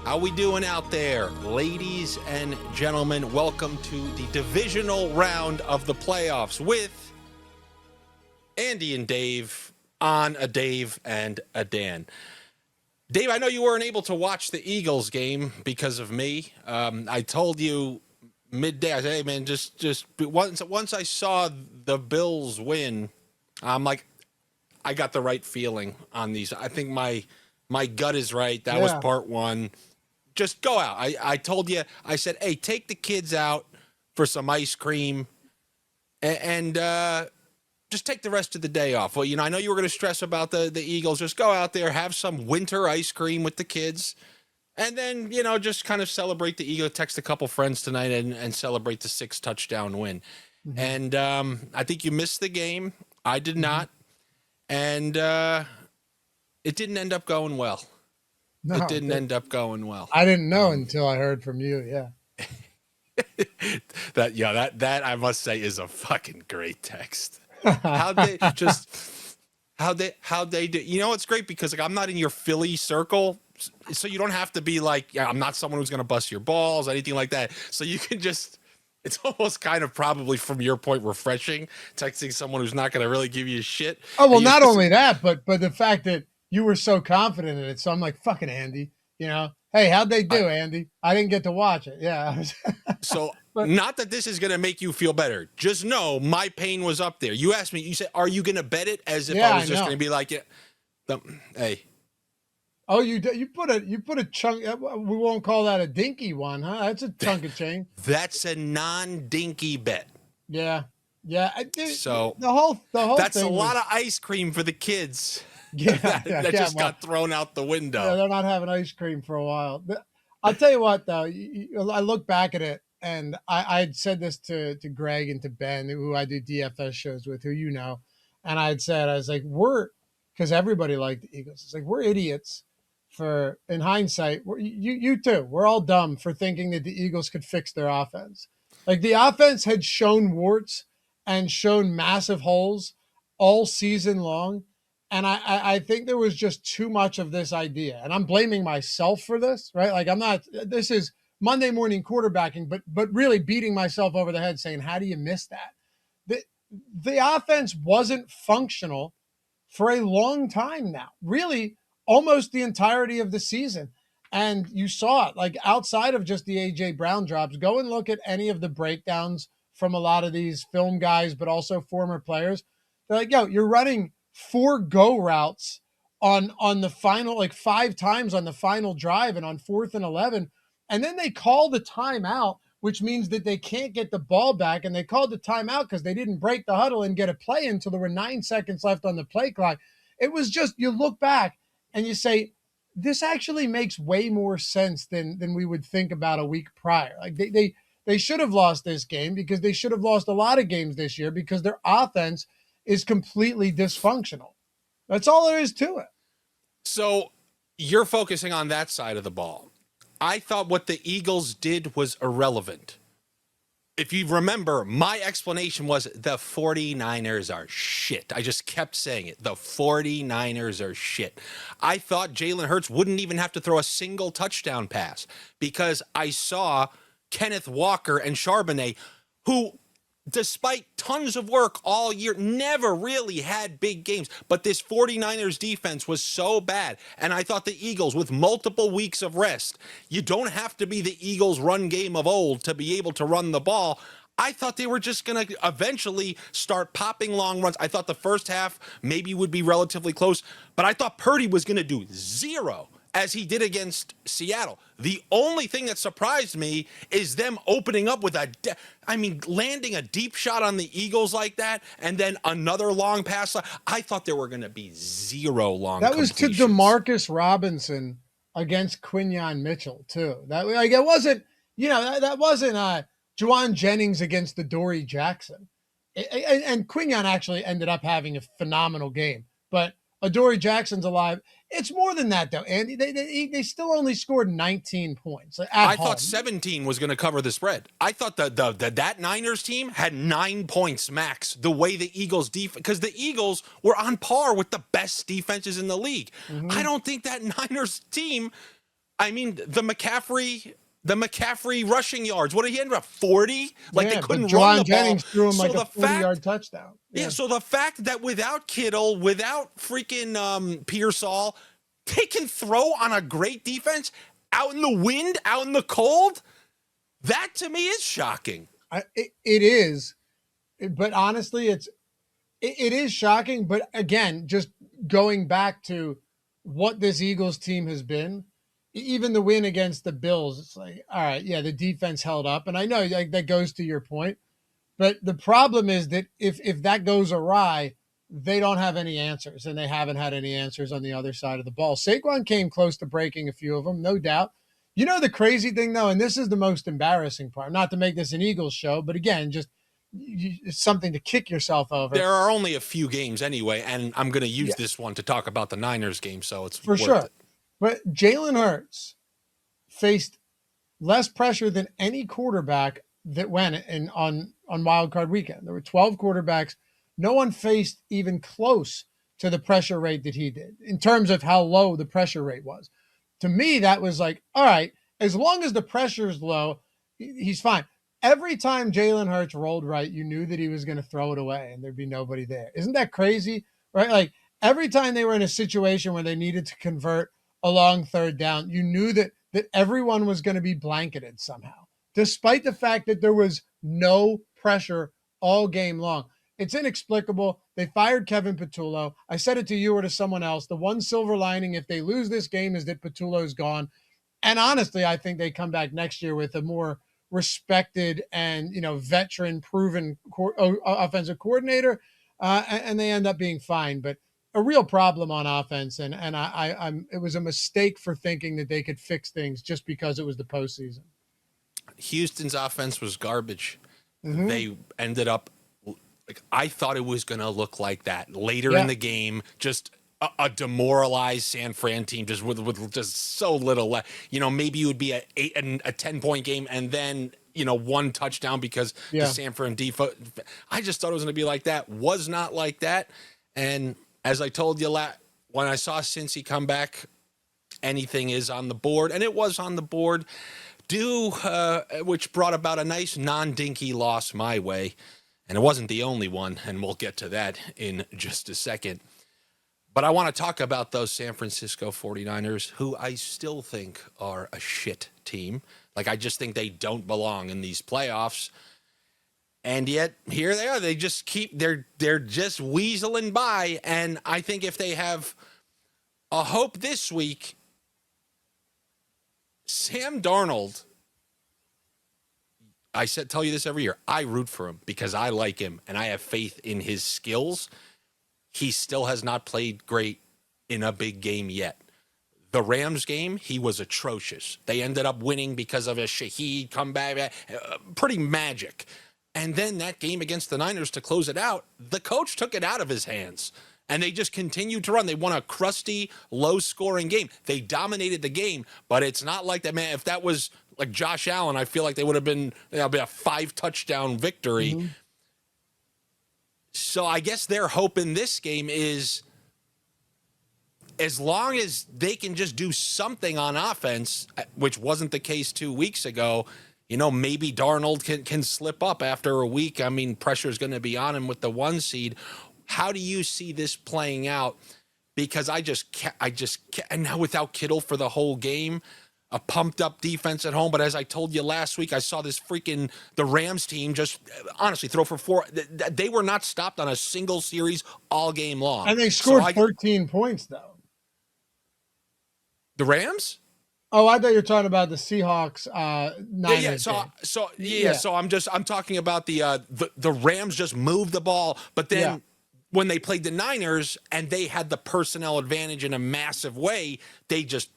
How we doing out there, ladies and gentlemen? Welcome to the divisional round of the playoffs with Andy and Dave on a Dave and a Dan. Dave, I know you weren't able to watch the Eagles game because of me. I told you midday, I said, hey man, just once I saw the Bills win, I'm like, I got the right feeling on these. I think my gut is right. That was part one. Just go out. I told you, I said, hey, take the kids out for some ice cream and just take the rest of the day off. Well, you know, I know you were going to stress about the Eagles. Just go out there, have some winter ice cream with the kids, and then, you know, just kind of celebrate the Eagles. Text a couple friends tonight and celebrate the 6-touchdown win. Mm-hmm. And I think you missed the game. I did not. And it didn't end up going well. No, it didn't end up going well. I didn't know until I heard from you. Yeah. that I must say is a fucking great text. How'd they do? You know, it's great because like I'm not in your Philly circle, so you don't have to be like, yeah, I'm not someone who's gonna bust your balls, anything like that. So you can just. It's almost kind of probably from your point refreshing texting someone who's not gonna really give you shit. Oh well, not only that, but the fact that you were so confident in it. So I'm like, fucking Andy, you know, hey, how'd they do, Andy? I didn't get to watch it. Yeah. So not that this is going to make you feel better. Just know my pain was up there. You asked me, you said, are you going to bet it? As if I was just going to be like, hey. Oh, you put a chunk. We won't call that a dinky one, huh? That's a chunk of change. That's a non-dinky bet. Yeah. Yeah. So the whole that's thing a lot of ice cream for the kids. Yeah, that just got thrown out the window. Yeah, they're not having ice cream for a while. I'll tell you what, though. I look back at it, and I had said this to Greg and to Ben, who I do DFS shows with, who you know, and I was like, because everybody liked the Eagles. It's like, we're idiots for, in hindsight, you too. We're all dumb for thinking that the Eagles could fix their offense. Like, the offense had shown warts and shown massive holes all season long. And I think there was just too much of this idea. And I'm blaming myself for this, right? Like this is Monday morning quarterbacking, but really beating myself over the head saying, how do you miss that? The offense wasn't functional for a long time now, really almost the entirety of the season. And you saw it, like outside of just the A.J. Brown drops, go and look at any of the breakdowns from a lot of these film guys, but also former players. They're like, yo, you're running 4 go routes on the final, like 5 times on the final drive and on 4th and 11. And then they call the timeout, which means that they can't get the ball back. And they called the timeout because they didn't break the huddle and get a play until there were 9 seconds left on the play clock. It was just, you look back and you say, this actually makes way more sense than we would think about a week prior. Like they should have lost this game because they should have lost a lot of games this year because their offense is completely dysfunctional. That's all there is to it. So you're focusing on that side of the ball. I thought what the Eagles did was irrelevant. If you remember, my explanation was the 49ers are shit. I just kept saying it. The 49ers are shit. I thought Jalen Hurts wouldn't even have to throw a single touchdown pass because I saw Kenneth Walker and Charbonnet, who, despite tons of work all year, never really had big games. But this 49ers defense was so bad. And I thought the Eagles, with multiple weeks of rest, you don't have to be the Eagles run game of old to be able to run the ball. I thought they were just going to eventually start popping long runs. I thought the first half maybe would be relatively close. But I thought Purdy was going to do zero, as he did against Seattle. The only thing that surprised me is them opening up with landing a deep shot on the Eagles like that, and then another long pass. I thought there were going to be 0 long That was to DeMarcus Robinson against Quinyon Mitchell, too. That it wasn't, that wasn't Juwan Jennings against the Dory Jackson. And Quinyon actually ended up having a phenomenal game. But Adoree Jackson's alive. It's more than that, though, Andy. They still only scored 19 points at home. Thought 17 was going to cover the spread. I thought that Niners team had 9 points max, the way the Eagles defense, because the Eagles were on par with the best defenses in the league. Mm-hmm. I don't think that Niners team I mean, the McCaffrey rushing yards. What did he end up 40? Like they Yeah, but couldn't run the Juwan ball. Jennings threw him So like a the fact, 40-yard touchdown. yeah. Yeah. So the fact that without Kittle, without freaking Pearsall, they can throw on a great defense out in the wind, out in the cold. That to me is shocking. It is, but honestly, it is shocking. But again, just going back to what this Eagles team has been, even the win against the Bills, it's like, all right, yeah, the defense held up, and I know like, that goes to your point. But the problem is that if that goes awry, they don't have any answers, and they haven't had any answers on the other side of the ball. Saquon came close to breaking a few of them, no doubt. You know the crazy thing though, and this is the most embarrassing part. Not to make this an Eagles show, but again, just it's something to kick yourself over. There are only a few games anyway, and I'm going to use Yeah. this one to talk about the Niners game, so it's For worth sure. it. But Jalen Hurts faced less pressure than any quarterback that went in on Wildcard weekend. There were 12 quarterbacks. No one faced even close to the pressure rate that he did in terms of how low the pressure rate was. To me, that was like, all right, as long as the pressure is low, he's fine. Every time Jalen Hurts rolled right, you knew that he was going to throw it away and there'd be nobody there. Isn't that crazy? Right? Like every time they were in a situation where they needed to convert a long third down, you knew that everyone was going to be blanketed somehow, despite the fact that there was no pressure all game long. It's inexplicable. They fired Kevin Patullo. I said it to you or to someone else. The one silver lining, if they lose this game, is that Patullo's gone. And honestly, I think they come back next year with a more respected and veteran, proven offensive coordinator, and they end up being fine. But a real problem on offense, and I'm it was a mistake for thinking that they could fix things just because it was the postseason. Houston's offense was garbage. Mm-hmm. They ended up like I thought it was going to look like that later in the game. Just a demoralized San Fran team, just with just so little. Maybe it would be a 10-point game, and then one touchdown because the San Fran defense. I just thought it was going to be like that. Was not like that. And as I told you when I saw Cincy come back, anything is on the board, and it was on the board. Which brought about a nice non-dinky loss my way. And it wasn't the only one, and we'll get to that in just a second. But I want to talk about those San Francisco 49ers, who I still think are a shit team. Like, I just think they don't belong in these playoffs. And yet, here they are. They just they're just weaseling by. And I think if they have a hope this week, Sam Darnold, tell you this every year. I root for him because I like him and I have faith in his skills. He still has not played great in a big game yet. The Rams game, he was atrocious. They ended up winning because of a Shaheed comeback. Pretty magic. And then that game against the Niners to close it out, the coach took it out of his hands. And they just continued to run. They won a crusty, low-scoring game. They dominated the game, but it's not like that, man. If that was like Josh Allen, I feel like they would have been a 5-touchdown victory. Mm-hmm. So I guess their hope in this game is as long as they can just do something on offense, which wasn't the case 2 weeks ago, maybe Darnold can slip up after a week. I mean, pressure is going to be on him with the 1 seed. How do you see this playing out? Because I just can't, and now without Kittle for the whole game, a pumped up defense at home. But as I told you last week, I saw the Rams team just honestly throw for 4. They were not stopped on a single series all game long. And they scored 13 points though. The Rams? Oh, I thought you were talking about the Seahawks. Niners So I'm talking about the Rams just moved the ball, but then when they played the Niners and they had the personnel advantage in a massive way, they just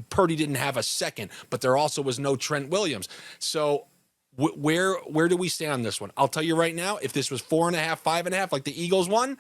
Purdy didn't have a second, but there also was no Trent Williams. So where do we stand on this one? I'll tell you right now, if this was 4.5, 5.5, like the Eagles won,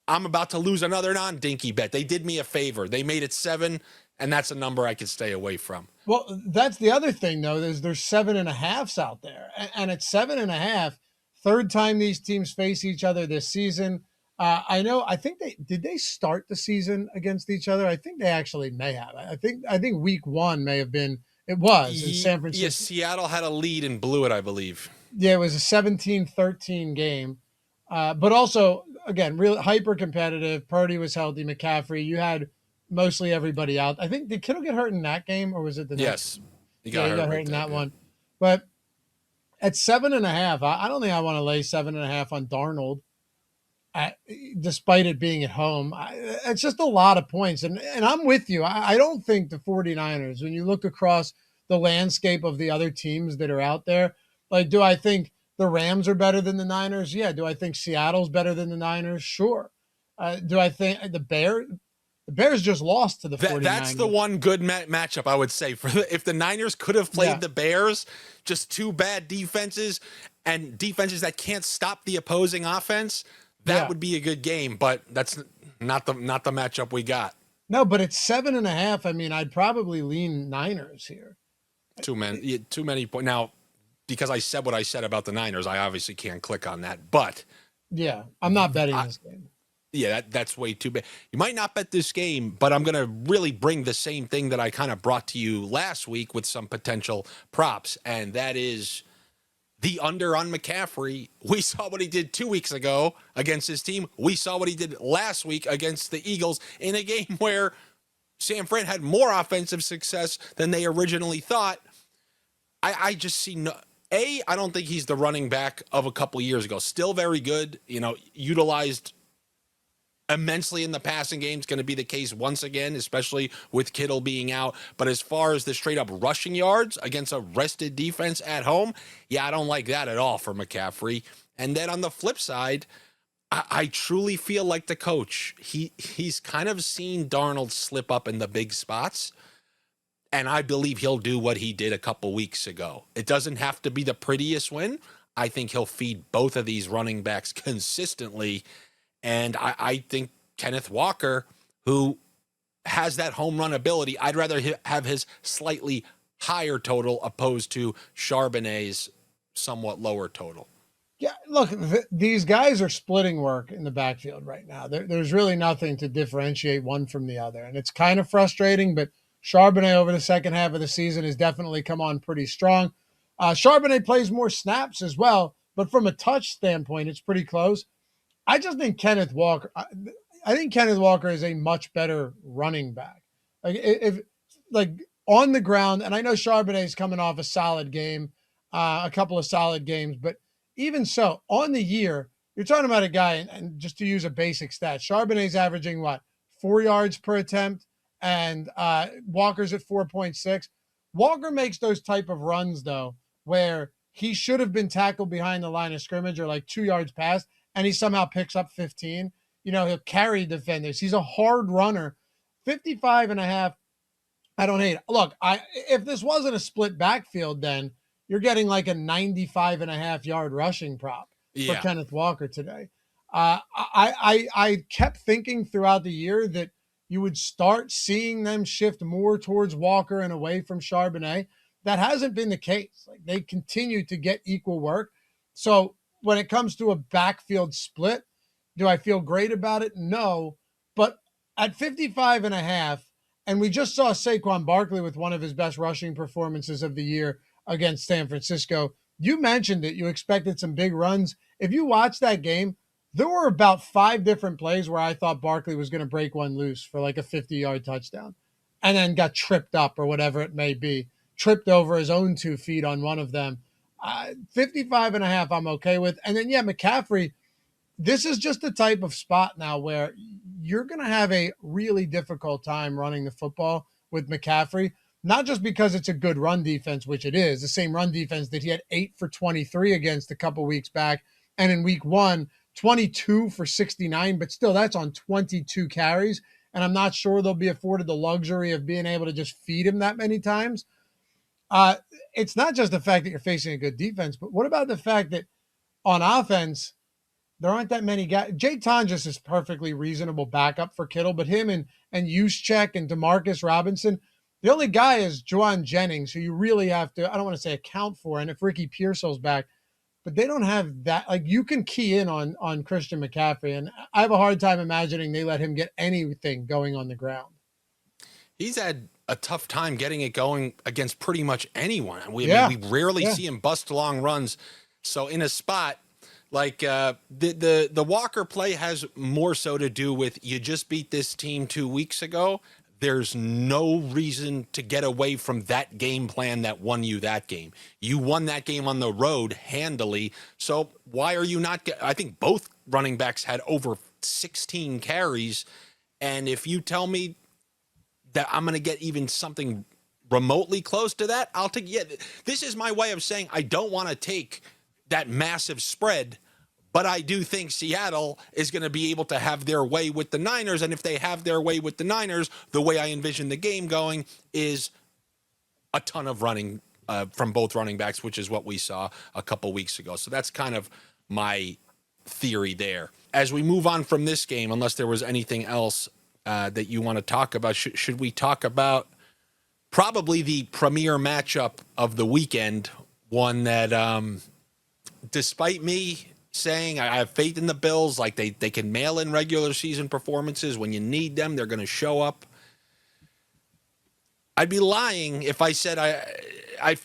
I'm about to lose another non-dinky bet. They did me a favor. They made it 7. And that's a number I could stay away from. Well, that's the other thing, though. There's 7.5s out there. And at 7.5, third time these teams face each other this season. I think they start the season against each other? I think they actually may have. I think week one may have been, it was in San Yes, Francisco. Seattle had a lead and blew it, I believe. Yeah, it was a 17-13 game. But also, again, real hyper competitive. Purdy was healthy. McCaffrey, you had mostly everybody out. I think, did Kittle get hurt in that game or was it the next? Yes, he Yeah, got he hurt got hurt right in there. that Yeah. one. But at 7.5, I don't think I want to lay 7.5 on Darnold. Despite it being at home, it's just a lot of points. And I'm with you. I don't think the 49ers, when you look across the landscape of the other teams that are out there, like, do I think the Rams are better than the Niners? Yeah. Do I think Seattle's better than the Niners? Sure. Do I think the Bears just lost to the That's the 49ers? one good matchup I would say if the Niners could have Yeah. played the Bears, just two bad defenses and defenses that can't stop the opposing offense. That Yeah. would be a good game, but that's not the matchup we got. No, but it's 7.5. I mean, I'd probably lean Niners here. Too many points. Now, because I said what I said about the Niners, I obviously can't click on that. But Yeah. I'm not betting this game. yeah, that's way too big. You might not bet this game, but I'm going to really bring the same thing that I kind of brought to you last week with some potential props, and that is the under on McCaffrey. We saw what he did 2 weeks ago against his team. We saw what he did last week against the Eagles in a game where San Fran had more offensive success than they originally thought. I just see no. I don't think he's the running back of a couple years ago. Still very good, utilized immensely in the passing game. It's going to be the case once again, especially with Kittle being out. But as far as the straight up rushing yards against a rested defense at home, yeah, I don't like that at all for McCaffrey. And then on the flip side, I truly feel like the coach, he's kind of seen Darnold slip up in the big spots. And I believe he'll do what he did a couple weeks ago. It doesn't have to be the prettiest win. I think he'll feed both of these running backs consistently. And I think Kenneth Walker, who has that home run ability, I'd rather have his slightly higher total opposed to Charbonnet's somewhat lower total. Yeah, look, these guys are splitting work in the backfield right now. There's really nothing to differentiate one from the other. And it's kind of frustrating, but Charbonnet over the second half of the season has definitely come on pretty strong. Charbonnet plays more snaps as well, but from a touch standpoint, it's pretty close. I just think Kenneth Walker. I think Kenneth Walker is a much better running back. Like on the ground, and I know Charbonnet is coming off a solid game, a couple of solid games, but even so, on the year, you're talking about a guy, and just to use a basic stat, Charbonnet's averaging what, 4 yards per attempt, and Walker's at 4.6. Walker makes those type of runs though, where he should have been tackled behind the line of scrimmage or like 2 yards past, and he somehow picks up 15. He'll carry defenders. He's a hard runner. 55.5. I don't hate it. Look, if this wasn't a split backfield, then you're getting like a 95.5-yard rushing prop for Kenneth Walker today. I kept thinking throughout the year that you would start seeing them shift more towards Walker and away from Charbonnet. That hasn't been the case. Like, they continue to get equal work. So when it comes to a backfield split, do I feel great about it? No. But at 55.5, and we just saw Saquon Barkley with one of his best rushing performances of the year against San Francisco. You mentioned it. You expected some big runs. If you watch that game, there were about 5 different plays where I thought Barkley was going to break one loose for like a 50-yard touchdown and then got tripped up or whatever it may be, tripped over his own 2 feet on one of them. 55.5 I'm okay with. And then, yeah, McCaffrey, this is just the type of spot now where you're going to have a really difficult time running the football with McCaffrey, not just because it's a good run defense, which it is, the same run defense that he had 8 for 23 against a couple weeks back. And in week 1, 22 for 69, but still that's on 22 carries. And I'm not sure they'll be afforded the luxury of being able to just feed him that many times. It's not just the fact that you're facing a good defense, but what about the fact that on offense, there aren't that many guys. Jake Tonjes is perfectly reasonable backup for Kittle, but him and Juszczyk and Demarcus Robinson, the only guy is Juwan Jennings, who you really have to, I don't want to say account for. And if Ricky Pearsall's back, but they don't have that. Like, you can key in on Christian McCaffrey, and I have a hard time imagining they let him get anything going on the ground. He's had a tough time getting it going against pretty much anyone. I mean, we rarely see him bust long runs. So in a spot like the Walker play has more so to do with, you just beat this team 2 weeks ago. There's no reason to get away from that game plan that won you that game. You won that game on the road handily. So why are you not? I think both running backs had over 16 carries. And if you tell me that I'm going to get even something remotely close to that, I'll take. Yeah, this is my way of saying I don't want to take that massive spread, but I do think Seattle is going to be able to have their way with the Niners. And if they have their way with the Niners, the way I envision the game going is a ton of running from both running backs, which is what we saw a couple weeks ago. So that's kind of my theory there. As we move on from this game, unless there was anything else that you want to talk about, should we talk about probably the premier matchup of the weekend, one that despite me saying I have faith in the Bills, like they can mail in regular season performances. When you need them, they're going to show up. I'd be lying if I said I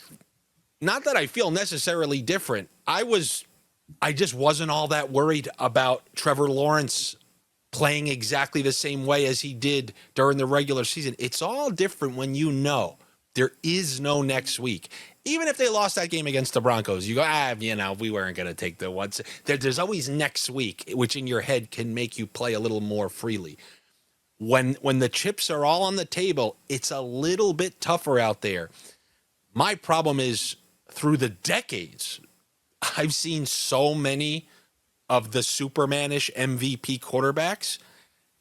not that I feel necessarily different. I just wasn't all that worried about Trevor Lawrence playing exactly the same way as he did during the regular season. It's all different when you know there is no next week. Even if they lost that game against the Broncos, you go, we weren't going to take the ones. There's always next week, which in your head can make you play a little more freely. When the chips are all on the table, it's a little bit tougher out there. My problem is, through the decades, I've seen so many of the Supermanish MVP quarterbacks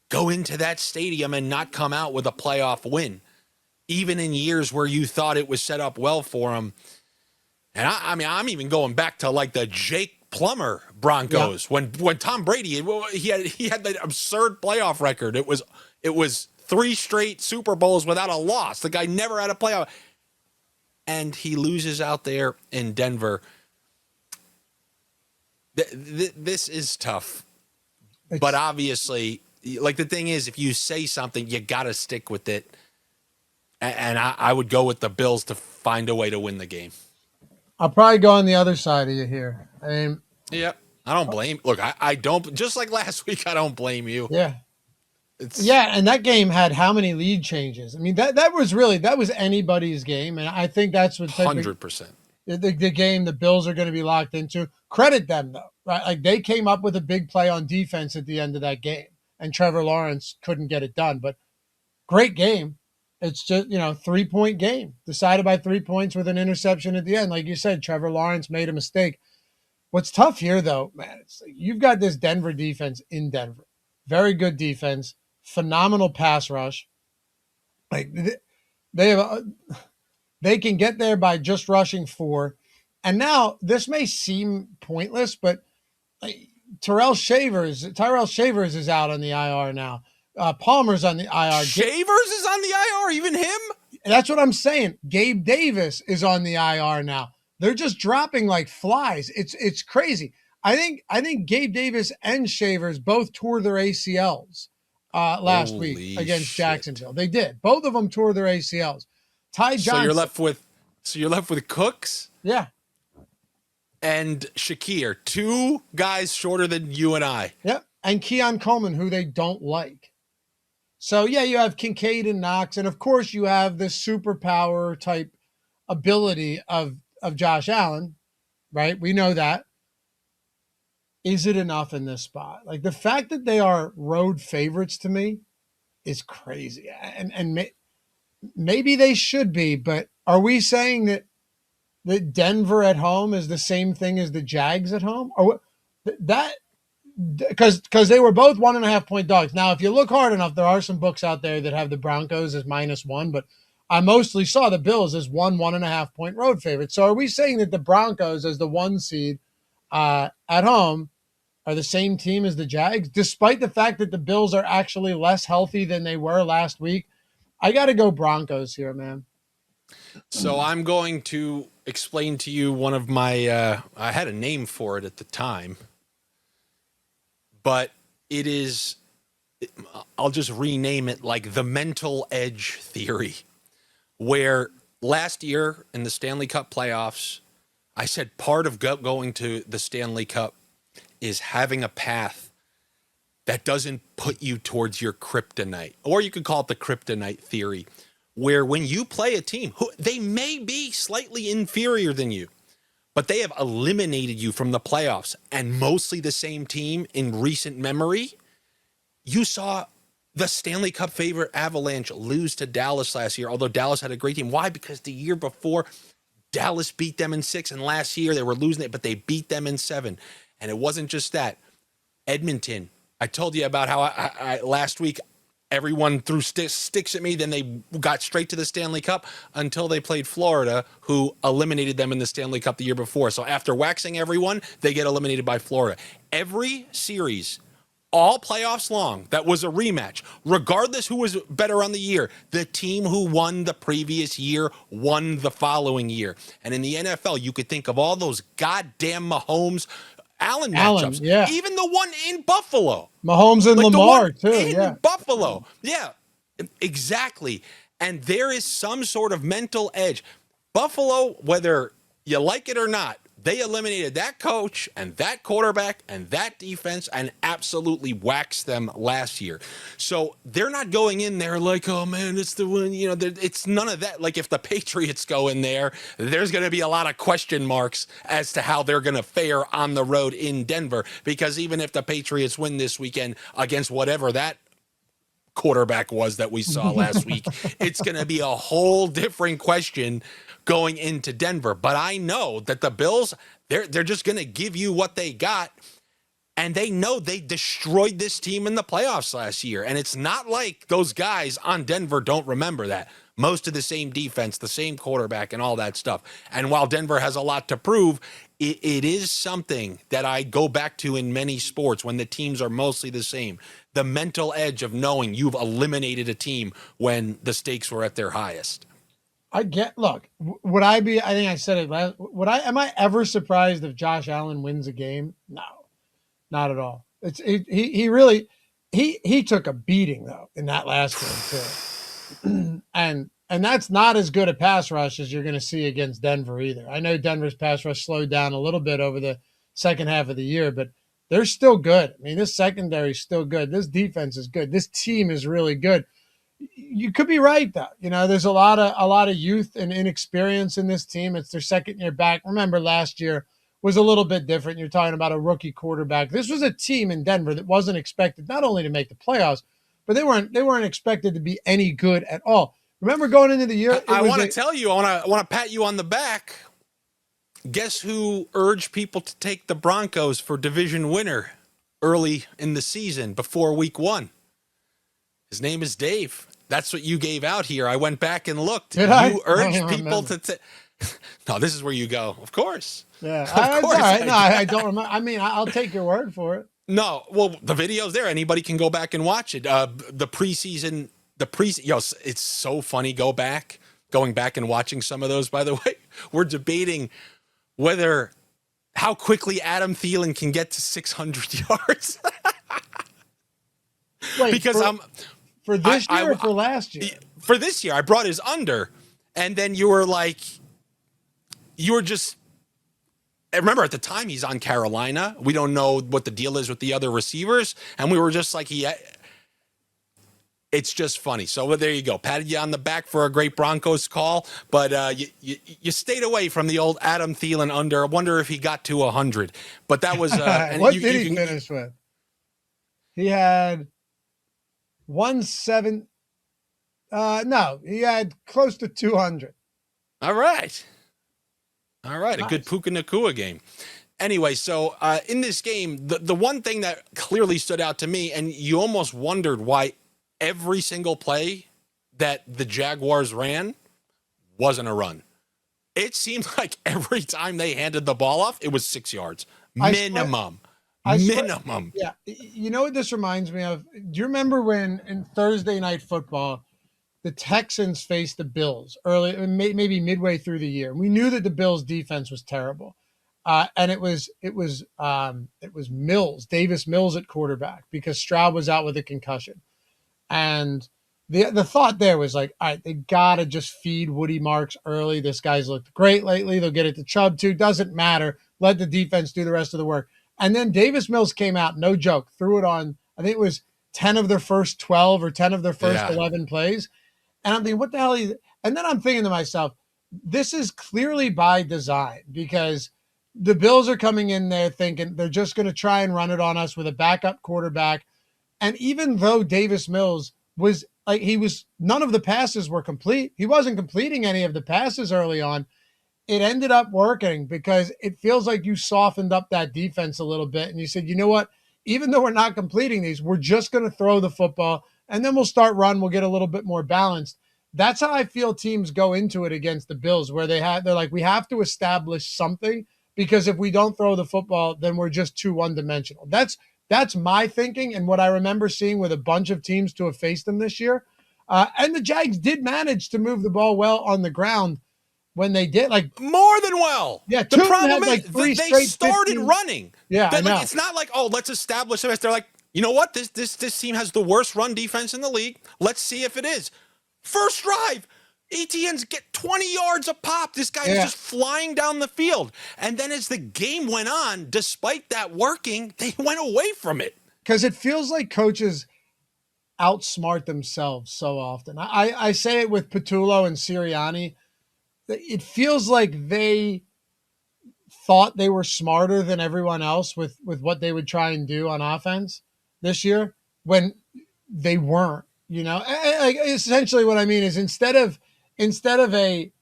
go into that stadium and not come out with a playoff win, even in years where you thought it was set up well for them. And I'm even going back to like the Jake Plummer Broncos, when Tom Brady, he had that absurd playoff record. It was 3 straight Super Bowls without a loss. The guy never had a playoff, and he loses out there in Denver. This is tough, but obviously, like, the thing is, if you say something, you got to stick with it. And I would go with the Bills to find a way to win the game. I'll probably go on the other side of you here. I mean, yeah, I don't blame. Look, I don't. Just like last week, I don't blame you. Yeah, and that game had how many lead changes? I mean, that was anybody's game, and I think that's what 100%. The game the Bills are going to be locked into. Credit them, though, right? Like, they came up with a big play on defense at the end of that game, and Trevor Lawrence couldn't get it done. But great game. It's just, 3-point game decided by 3 points with an interception at the end. Like you said, Trevor Lawrence made a mistake. What's tough here, though, man, it's like you've got this Denver defense in Denver. Very good defense, phenomenal pass rush. Like, they can get there by just rushing 4. And now this may seem pointless, but Tyrell Shavers is out on the IR now. Palmer's on the IR. Shavers is on the IR, even him? That's what I'm saying. Gabe Davis is on the IR now. They're just dropping like flies. It's crazy. I think Gabe Davis and Shavers both tore their ACLs last week against Jacksonville. They did. Both of them tore their ACLs. Ty Johnson. So you're left with Cooks? Yeah. And Shakir, 2 guys shorter than you and I. Yep. And Keon Coleman, who they don't like. So, yeah, you have Kincaid and Knox, and of course you have the superpower type ability of Josh Allen, right? We know that. Is it enough in this spot? Like, the fact that they are road favorites to me is crazy. And maybe they should be, but are we saying that Denver at home is the same thing as the Jags at home? Or that? Because they were both 1.5-point dogs. Now, if you look hard enough, there are some books out there that have the Broncos as -1, but I mostly saw the Bills as 1.5-point road favorite. So are we saying that the Broncos, as the 1 seed at home, are the same team as the Jags, despite the fact that the Bills are actually less healthy than they were last week? I got to go Broncos here, man. So I'm going to explain to you one of my, I had a name for it at the time, but it is, I'll just rename it like the mental edge theory, where last year in the Stanley Cup playoffs, I said part of going to the Stanley Cup is having a path that doesn't put you towards your kryptonite, or you could call it the kryptonite theory, where when you play a team who they may be slightly inferior than you, but they have eliminated you from the playoffs, and mostly the same team in recent memory. You saw the Stanley Cup favorite Avalanche lose to Dallas last year, although Dallas had a great team. Why? Because the year before, Dallas beat them in 6, and last year they were losing it, but they beat them in 7. And it wasn't just that. Edmonton, I told you about how I last week, everyone threw sticks at me, then they got straight to the Stanley Cup until they played Florida, who eliminated them in the Stanley Cup the year before. So after waxing everyone, they get eliminated by Florida. Every series, all playoffs long, that was a rematch, regardless who was better on the year. The team who won the previous year won the following year. And in the NFL, you could think of all those goddamn Mahomes Allen matchups. Yeah. Even the one in Buffalo. Mahomes and like Lamar, too. In Buffalo. Yeah, exactly. And there is some sort of mental edge. Buffalo, whether you like it or not, they eliminated that coach and that quarterback and that defense and absolutely waxed them last year. So they're not going in there like, oh, man, it's the one. You know, it's none of that. Like if the Patriots go in there, there's going to be a lot of question marks as to how they're going to fare on the road in Denver, because even if the Patriots win this weekend against whatever that quarterback was that we saw last week, it's going to be a whole different question going into Denver. But I know that the Bills, they're just going to give you what they got, and they know they destroyed this team in the playoffs last year. And it's not like those guys on Denver don't remember that. Most of the same defense, the same quarterback, and all that stuff. And while Denver has a lot to prove, it is something that I go back to in many sports when the teams are mostly the same. The mental edge of knowing you've eliminated a team when the stakes were at their highest. Look, would I be, I think I said it last, am I ever surprised if Josh Allen wins a game? No, not at all. He really took a beating though in that last game too. and that's not as good a pass rush as you're going to see against Denver either. I know Denver's pass rush slowed down a little bit over the second half of the year, but they're still good. I mean, this secondary is still good. This defense is good. This team is really good. You could be right though. You know, there's a lot of youth and inexperience in this team. It's their second year back. Remember, last year was a little bit different. You're talking about a rookie quarterback. This was a team in Denver that wasn't expected not only to make the playoffs, but they weren't expected to be any good at all. Remember going into the year, I want to tell you, I want to pat you on the back. Guess who urged people to take the Broncos for division winner early in the season before week 1? His name is Dave. That's what you gave out here. I went back and looked. Did you urged people to No, this is where you go. Of course. Yeah. Of course. Right. No, I don't remember. I mean, I'll take your word for it. No, well, the video's there. Anybody can go back and watch it. The preseason, it's so funny. Going back and watching some of those, by the way. We're debating how quickly Adam Thielen can get to 600 yards. Wait, because for this year or for last year? For this year, I brought his under, and then you were just. Remember, at the time, he's on Carolina. We don't know what the deal is with the other receivers, and we were just like, it's just funny. So there you go. Patted you on the back for a great Broncos call, but you stayed away from the old Adam Thielen under. I wonder if he got to 100, but that was what did he finish with? He had 1-7. No, he had close to 200. All right. Nice. A good Puka Nacua game. Anyway, so in this game, the one thing that clearly stood out to me, and you almost wondered why every single play that the Jaguars ran wasn't a run. It seemed like every time they handed the ball off, it was 6 yards. Minimum. Yeah. You know what this reminds me of? Do you remember when in Thursday Night Football, the Texans faced the Bills early, maybe midway through the year. We knew that the Bills defense was terrible. And it was Davis Mills at quarterback because Stroud was out with a concussion. And the thought there was like, all right, they got to just feed Woody Marks early. This guy's looked great lately. They'll get it to Chubb too. Doesn't matter. Let the defense do the rest of the work. And then Davis Mills came out, no joke, threw it on, I think it was 10 of their first 12 or 10 of their first 11 plays. And I'm thinking, what the hell? And then I'm thinking to myself, this is clearly by design because the Bills are coming in there thinking they're just going to try and run it on us with a backup quarterback. And even though Davis Mills was like, none of the passes were complete. He wasn't completing any of the passes early on. It ended up working because it feels like you softened up that defense a little bit. And you said, you know what? Even though we're not completing these, we're just going to throw the football and then we'll start run. We'll get a little bit more balanced. That's how I feel teams go into it against the Bills, where they're like, we have to establish something because if we don't throw the football, then we're just too one-dimensional. That's my thinking and what I remember seeing with a bunch of teams to have faced them this year. And the Jags did manage to move the ball well on the ground when they did, like more than well. Yeah, the problem is like they started 15. running. Yeah, I know. Like, it's not like, oh, let's establish this. They're like, you know what? This team has the worst run defense in the league. Let's see if it is. First drive, ETNs get 20 yards a pop. This guy is just flying down the field. And then as the game went on, despite that working, they went away from it. Because it feels like coaches outsmart themselves so often. I say it with Patullo and Sirianni. It feels like they thought they were smarter than everyone else with what they would try and do on offense this year when they weren't, you know. Like, essentially what I mean is instead of a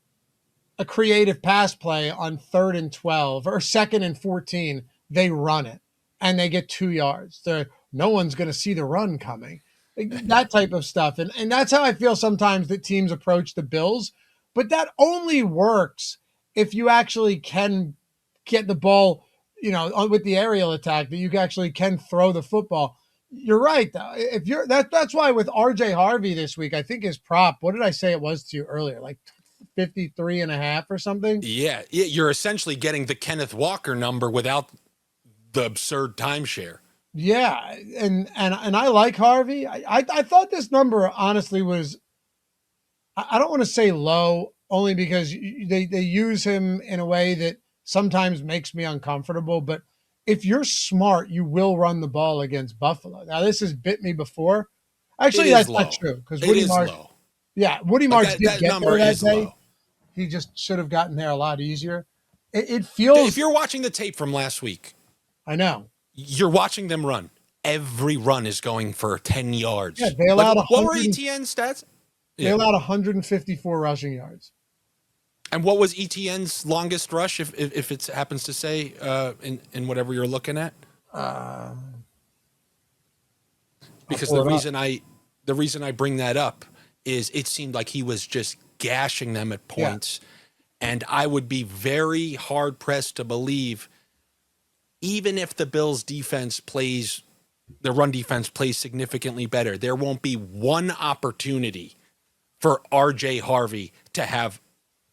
creative pass play on 3rd and 12 or 2nd and 14, they run it and they get 2 yards. No one's going to see the run coming, that type of stuff. And that's how I feel sometimes that teams approach the Bills. But that only works if you actually can get the ball, you know, with the aerial attack, that you actually can throw the football. You're right, though. If you're that's why with RJ Harvey this week, I think his prop, what did I say it was to you earlier? Like 53.5 or something? Yeah, you're essentially getting the Kenneth Walker number without the absurd timeshare. Yeah, and I like Harvey. I thought this number honestly was, I don't want to say low, only because they use him in a way that sometimes makes me uncomfortable. But if you're smart, you will run the ball against Buffalo. Now, this has bit me before. Actually, that's not true because Woody Marks. Yeah, Woody Marks did get there that day. Low. He just should have gotten there a lot easier. It feels. If you're watching the tape from last week, I know you're watching them run. Every run is going for 10 yards. Yeah, they allowed what were ETN's stats? They allowed 154 rushing yards. And what was ETN's longest rush, if it happens to say in whatever you're looking at? Because the reason I bring that up is it seemed like he was just gashing them at points, and I would be very hard pressed to believe, even if the Bills' the run defense plays significantly better, there won't be one opportunity for RJ Harvey to have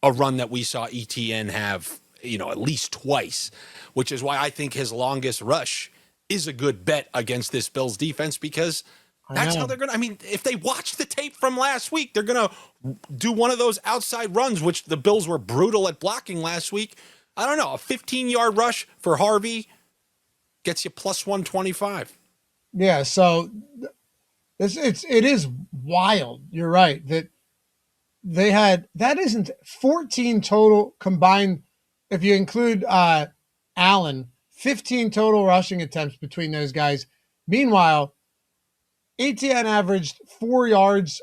a run that we saw ETN have, you know, at least twice, which is why I think his longest rush is a good bet against this Bills defense, because that's how they're going to, I mean, if they watch the tape from last week, they're going to do one of those outside runs, which the Bills were brutal at blocking last week. I don't know, a 15-yard rush for Harvey gets you plus 125. Yeah, so it is wild. You're right that they had, that isn't 14 total combined. If you include Allen, 15 total rushing attempts between those guys. Meanwhile, ETN averaged 4 yards.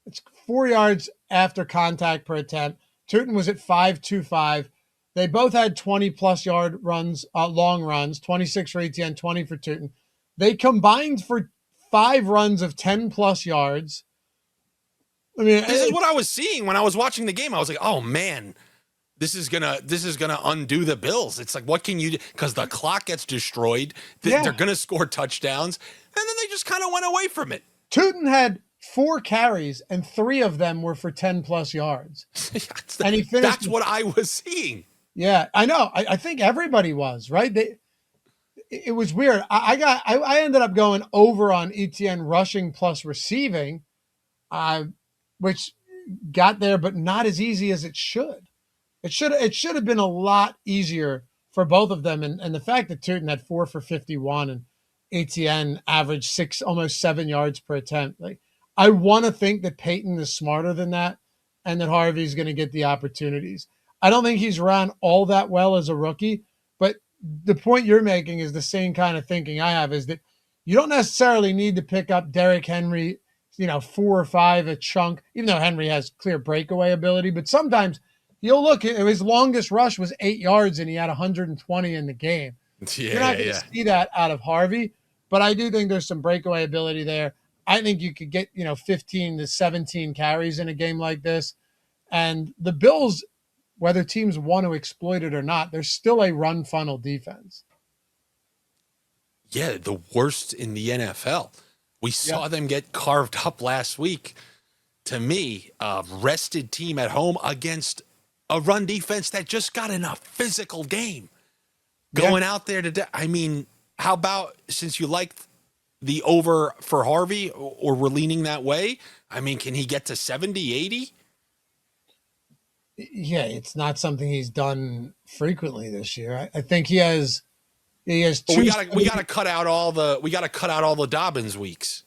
It's 4 yards after contact per attempt. Tootin was at 5.25. They both had 20-plus yard runs, long runs, 26 for ETN, 20 for Tootin. They combined for 5 runs of 10-plus yards. I mean, this is what I was seeing when I was watching the game. I was like, "Oh man, this is gonna undo the Bills." It's like, what can you do? Because the clock gets destroyed. They're gonna score touchdowns, and then they just kind of went away from it. Tootin had 4 carries, and 3 of them were for 10 plus yards. And he finished. That's what I was seeing. Yeah, I know. I think everybody was, right. It was weird. I ended up going over on ETN rushing plus receiving, which got there, but not as easy as it should. It should have been a lot easier for both of them. And the fact that Tootin had 4 for 51 and ETN averaged almost 7 yards per attempt. Like, I want to think that Peyton is smarter than that and that Harvey's going to get the opportunities. I don't think he's run all that well as a rookie, but the point you're making is the same kind of thinking I have, is that you don't necessarily need to pick up Derrick Henry, 4 or 5 a chunk, even though Henry has clear breakaway ability. But sometimes you'll look at his longest rush was 8 yards and he had 120 in the game. You're not going to see that out of Harvey, but I do think there's some breakaway ability there. I think you could get, 15 to 17 carries in a game like this. And the Bills, whether teams want to exploit it or not, there's still a run funnel defense. Yeah, the worst in the NFL. We saw them get carved up last week. To me, a rested team at home against a run defense that just got in a physical game. Going out there today. I mean, how about, since you liked the over for Harvey, or we're leaning that way, I mean, can he get to 70, 80? Yeah, it's not something he's done frequently this year. I think he has two. We gotta cut out all the Dobbins weeks.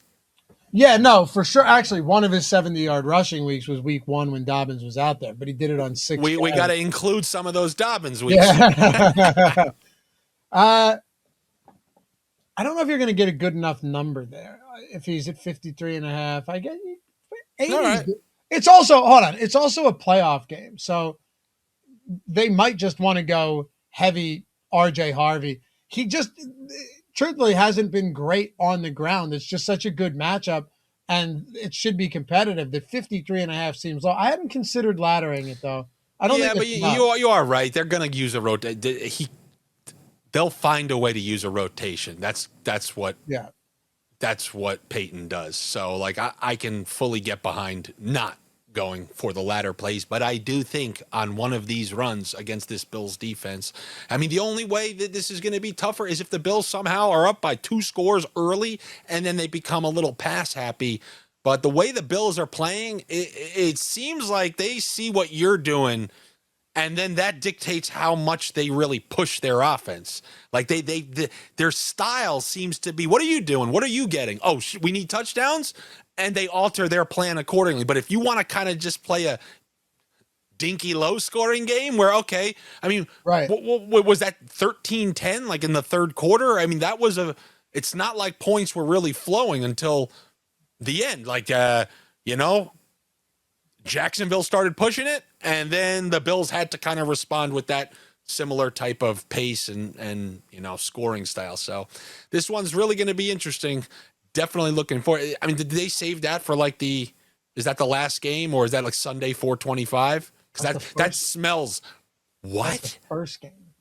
Yeah, no, for sure. Actually, one of his 70-yard rushing weeks was week 1 when Dobbins was out there, but he did it on 6. We got to include some of those Dobbins weeks. Yeah. I don't know if you're going to get a good enough number there. If he's at 53.5, I get 80. All right. It's also, hold on, it's also a playoff game. So they might just want to go heavy RJ Harvey. He just truthfully hasn't been great on the ground. It's just such a good matchup, and it should be competitive. That 53.5 seems low. I hadn't considered laddering it, though. I don't think but you are right. They're going to use a rotation. They'll find a way to use a rotation. That's what Peyton does. So, like, I can fully get behind not going for the ladder plays, but I do think on one of these runs against this Bills defense, I mean, the only way that this is going to be tougher is if the Bills somehow are up by 2 scores early and then they become a little pass happy. But the way the Bills are playing, it seems like they see what you're doing, and then that dictates how much they really push their offense. Like their style seems to be, what are you doing? What are you getting? Oh, we need touchdowns, and they alter their plan accordingly. But if you want to kind of just play a dinky low scoring game where, okay, I mean, right. What was that 13-10 like in the third quarter? I mean, it's not like points were really flowing until the end. Like, Jacksonville started pushing it, and then the Bills had to kind of respond with that similar type of pace and scoring style. So this one's really going to be interesting. Definitely looking for it. I mean, did they save that for is that the last game, or is that like Sunday 4:25? Because that smells. What? That's the first game.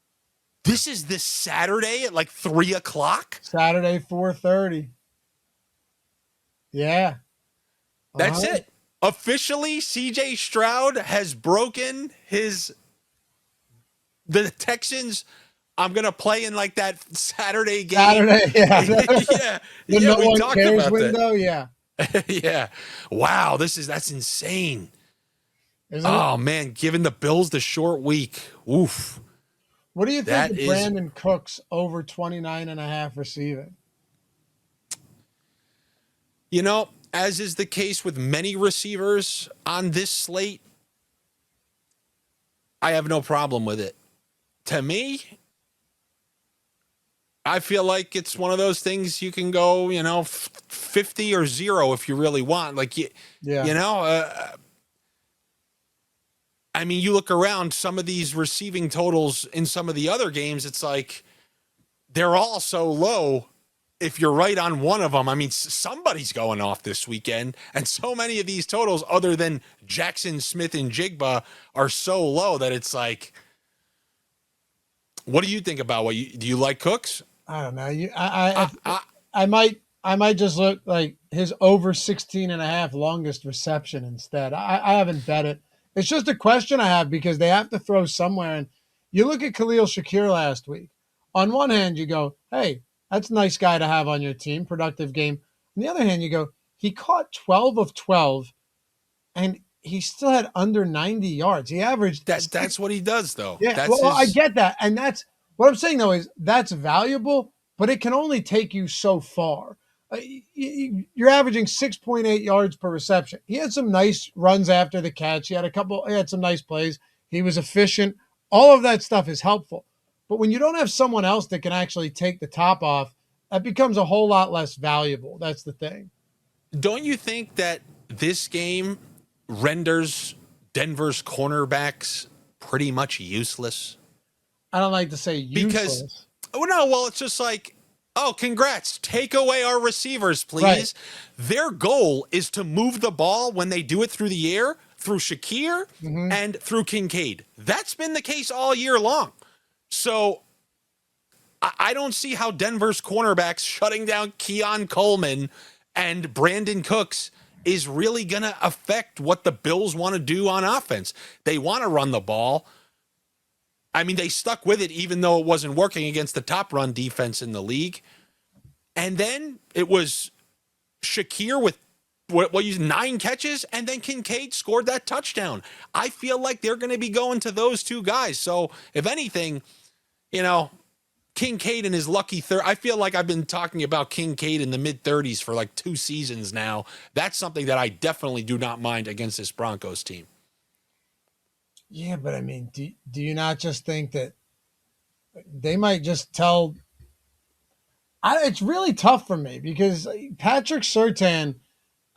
This is this Saturday at like 3:00? Saturday 4:30. Yeah. That's it. Officially, C.J. Stroud has broken the Texans. I'm going to play in like that Saturday game. Yeah. We talked about window, that. Yeah. Yeah. Wow, that's insane. Isn't it? Man, giving the Bills the short week. Oof. What do you think of Brandon Cooks over 29.5 receiving? As is the case with many receivers on this slate, I have no problem with it. To me, I feel like it's one of those things you can go, 50 or 0 if you really want. Like, I mean, you look around some of these receiving totals in some of the other games, it's like they're all so low. If you're right on one of them, I mean, somebody's going off this weekend, and so many of these totals, other than Jackson, Smith, and Jigba, are so low that it's like, what do you think about do you like Cooks? I don't know. I I might just look like his over 16 and a half longest reception instead. I haven't bet it. It's just a question I have because they have to throw somewhere. And you look at Khalil Shakir last week. On one hand, you go, hey, that's a nice guy to have on your team, productive game. On the other hand, you go, he caught 12 of 12 and he still had under 90 yards. He averaged That's what he does, though. yeah, That's well, I his. get that. And that's what I'm saying, though, is that's valuable, but it can only take you so far. You're averaging 6.8 yards per reception. He had some nice runs after the catch. He had some nice plays. He was efficient. All of that stuff is helpful. But when you don't have someone else that can actually take the top off, that becomes a whole lot less valuable. That's the thing. Don't you think that this game renders Denver's cornerbacks pretty much useless? I don't like to say useless. Because, oh no, well, it's just like, oh, congrats. Take away our receivers, please. Right. Their goal is to move the ball when they do it through the air, through Shakir and through Kincaid. That's been the case all year long. So I don't see how Denver's cornerbacks shutting down Keon Coleman and Brandon Cooks is really going to affect what the Bills want to do on offense. They want to run the ball. I mean, they stuck with it even though it wasn't working against the top run defense in the league. And then it was Shakir with what used 9 catches, and then Kincaid scored that touchdown. I feel like they're going to be going to those two guys. So if anything, you know, Kincaid and his lucky third. I feel like I've been talking about Kincaid in the mid-30s for like 2 seasons now. That's something that I definitely do not mind against this Broncos team. Yeah, but I mean, do you not just think that they might just tell? It's really tough for me because Patrick Surtain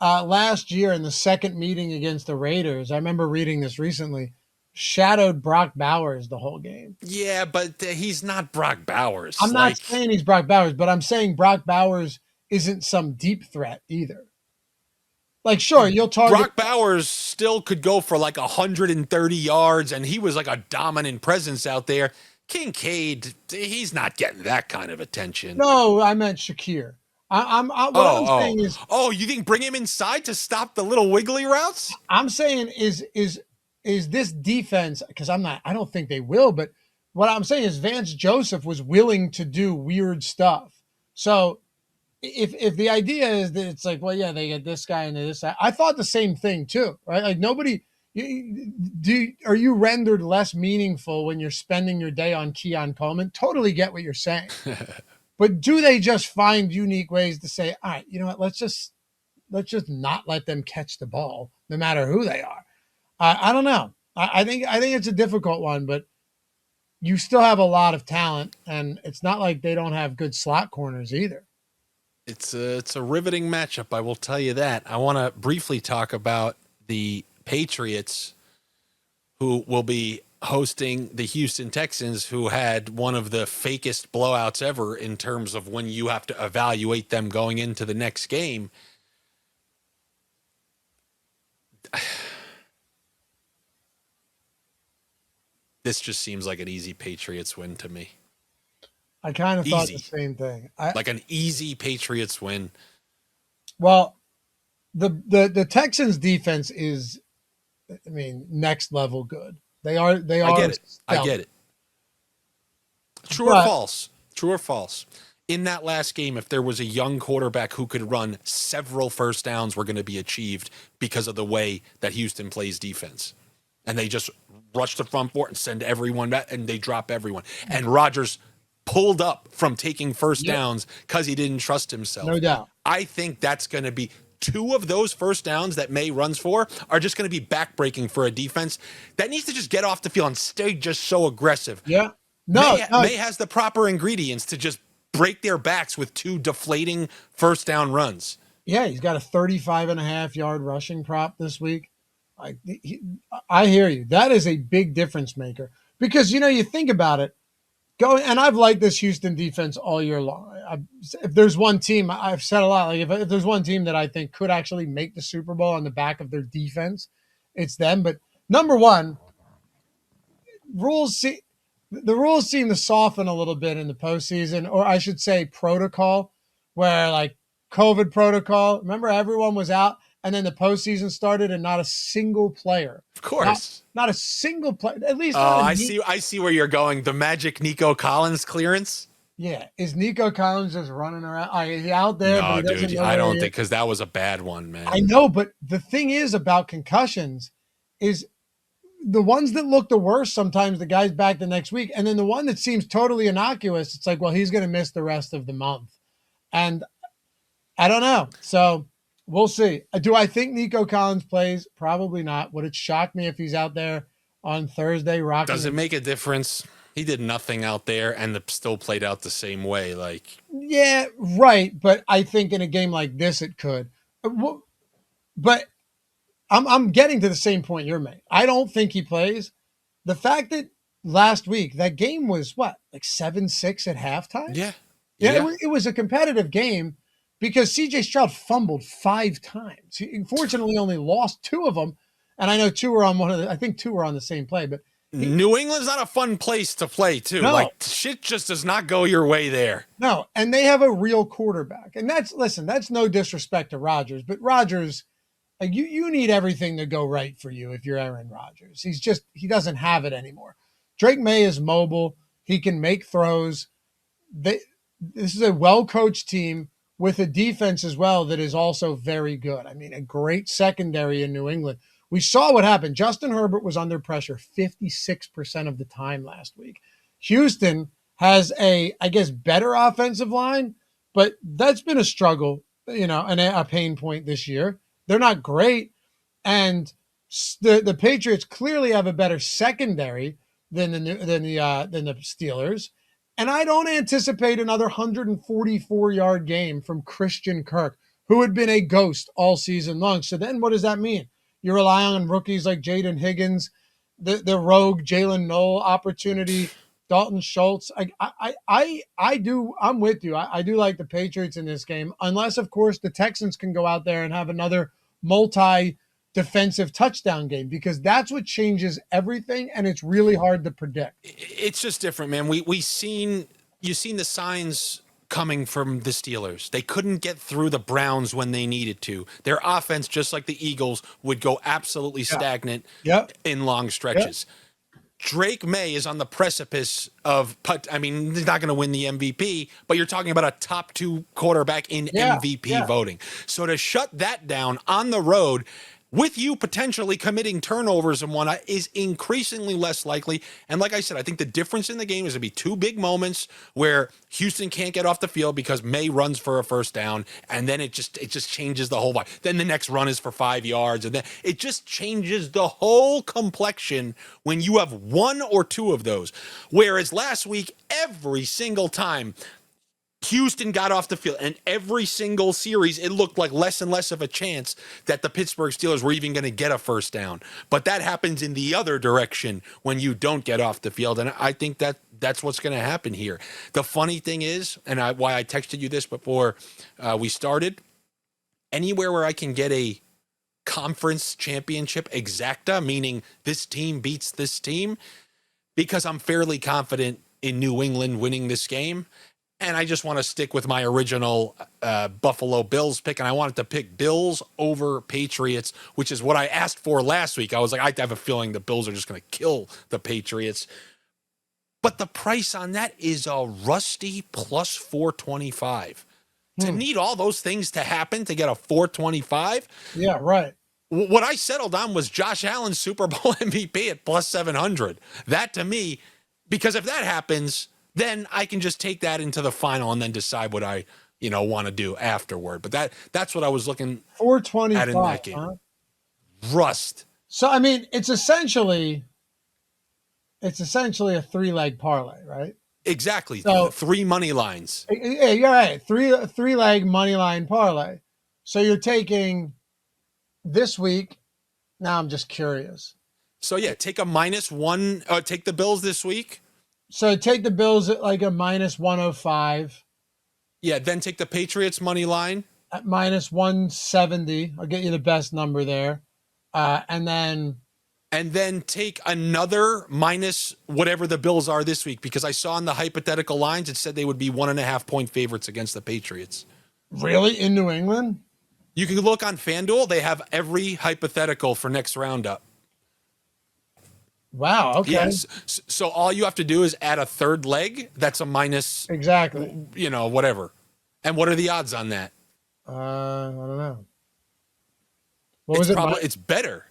last year in the second meeting against the Raiders, I remember reading this recently, shadowed Brock Bowers the whole game. Yeah, but he's not Brock Bowers. I'm not saying he's Brock Bowers, but I'm saying Brock Bowers isn't some deep threat either. Like, sure, you'll target. Brock Bowers still could go for like 130 yards, and he was like a dominant presence out there. Kincaid, he's not getting that kind of attention. No, I meant Shakir. What I'm saying is, you think bring him inside to stop the little wiggly routes? I'm saying is this defense, because I don't think they will, but what I'm saying is Vance Joseph was willing to do weird stuff. So if the idea is that it's like, well, yeah, they get this guy and this guy, I thought the same thing too, right? Like nobody are you rendered less meaningful when you're spending your day on Keon Coleman? Totally get what you're saying. But do they just find unique ways to say, all right, you know what, let's just not let them catch the ball, no matter who they are. I don't know. I think it's a difficult one, but you still have a lot of talent, and it's not like they don't have good slot corners either. It's a riveting matchup, I will tell you that. I want to briefly talk about the Patriots, who will be hosting the Houston Texans, who had one of the fakest blowouts ever in terms of when you have to evaluate them going into the next game. This just seems like an easy Patriots win to me. I kind of thought the same thing. Like an easy Patriots win. Well, the Texans defense is, I mean, next level good. They are. I get it. True or false? True or false? In that last game, if there was a young quarterback who could run, several first downs were going to be achieved because of the way that Houston plays defense. And they just rush the front court and send everyone back, and they drop everyone. And Rodgers pulled up from taking first downs because he didn't trust himself. No doubt. I think that's going to be 2 of those first downs that May runs for are just going to be backbreaking for a defense that needs to just get off the field and stay just so aggressive. Yeah. May has the proper ingredients to just break their backs with 2 deflating first down runs. Yeah, he's got a 35.5-yard rushing prop this week. I hear you. That is a big difference maker because, you think about it, and I've liked this Houston defense all year long. If there's one team, I've said a lot, like if there's one team that I think could actually make the Super Bowl on the back of their defense, it's them. But number one, the rules seem to soften a little bit in the postseason, or I should say protocol, where like COVID protocol. Remember, everyone was out, and then the postseason started, and not a single player. Of course. Not a single player. At least. Oh, I see where you're going. The magic Nico Collins clearance. Yeah, is Nico Collins just running around? He's out there, but he doesn't know I don't think, because that was a bad one, man. I know, but the thing is about concussions is the ones that look the worst, sometimes the guy's back the next week. And then the one that seems totally innocuous, it's like, well, he's going to miss the rest of the month. And I don't know. So we'll see. Do I think Nico Collins plays? Probably not. Would it shock me if he's out there on Thursday rocking? Does it make a difference? He did nothing out there and still played out the same way. Yeah, right. But I think in a game like this, it could. But I'm getting to the same point you're making. I don't think he plays. The fact that last week that game was like 7-6 at halftime. Yeah. It was a competitive game because C.J. Stroud fumbled 5 times. He unfortunately only lost 2 of them, and I know 2 were on I think 2 were on the same play. But New England's not a fun place to play too. No. Shit just does not go your way there. No, and they have a real quarterback, and that's no disrespect to Rodgers, but Rodgers. Like you need everything to go right for you if you're Aaron Rodgers. He doesn't have it anymore. D.maye is mobile. He can make throws. This is a well-coached team with a defense as well that is also very good. I mean, a great secondary in New England. We saw what happened. Justin Herbert was under pressure 56% of the time last week. Houston has I guess, better offensive line, but that's been a struggle, and a pain point this year. They're not great, and the Patriots clearly have a better secondary than the Steelers. And I don't anticipate another 144-yard game from Christian Kirk, who had been a ghost all season long. So then, what does that mean? You rely on rookies like Jaden Higgins, the rogue Jalen Noel opportunity, Dalton Schultz. I'm with you. I do like the Patriots in this game, unless, of course, the Texans can go out there and have another multi-defensive touchdown game, because that's what changes everything, and it's really hard to predict. It's just different, man. You've seen the signs coming from the Steelers. They couldn't get through the Browns when they needed to. Their offense, just like the Eagles, would go absolutely stagnant in long stretches. D.maye is on the precipice of, he's not going to win the MVP, but you're talking about a top 2 quarterback in MVP voting. So to shut that down on the road, with you potentially committing turnovers and whatnot, is increasingly less likely. And like I said, I think the difference in the game is going to be 2 big moments where Houston can't get off the field because May runs for a first down, and then it just changes the whole vibe. Then the next run is for 5 yards, and then it just changes the whole complexion when you have 1 or 2 of those. Whereas last week, every single time Houston got off the field, and every single series, it looked like less and less of a chance that the Pittsburgh Steelers were even going to get a first down. But that happens in the other direction when you don't get off the field, and I think that's what's going to happen here. The funny thing is, and why I texted you this before we started, anywhere where I can get a conference championship exacta, meaning this team beats this team, because I'm fairly confident in New England winning this game. And I just want to stick with my original Buffalo Bills pick, and I wanted to pick Bills over Patriots, which is what I asked for last week. I was like, I have a feeling the Bills are just going to kill the Patriots. But the price on that is a rusty plus 425. To need all those things to happen to get a 425? Yeah, right. What I settled on was Josh Allen's Super Bowl MVP at plus 700. That to me, because if that happens, then I can just take that into the final and then decide what I, want to do afterward. But that's what I was looking 425 at in that game. Huh? Rust. So it's essentially a 3-leg parlay, right? Exactly. So 3 money lines. Yeah, you're right. 3-leg money line parlay. So you're taking this week. Now I'm just curious. So yeah, take a -1. Take the Bills this week. So take the Bills at like a -105. Yeah, then take the Patriots money line at -170. I'll get you the best number there. And then take another minus whatever the Bills are this week, because I saw in the hypothetical lines, it said they would be 1.5 point favorites against the Patriots. Really? In New England? You can look on FanDuel. They have every hypothetical for next roundup. Wow. Okay. Yes. So all you have to do is add a third leg. That's a minus, Exactly. whatever. And what are the odds on that? I don't know. What was it? It's better.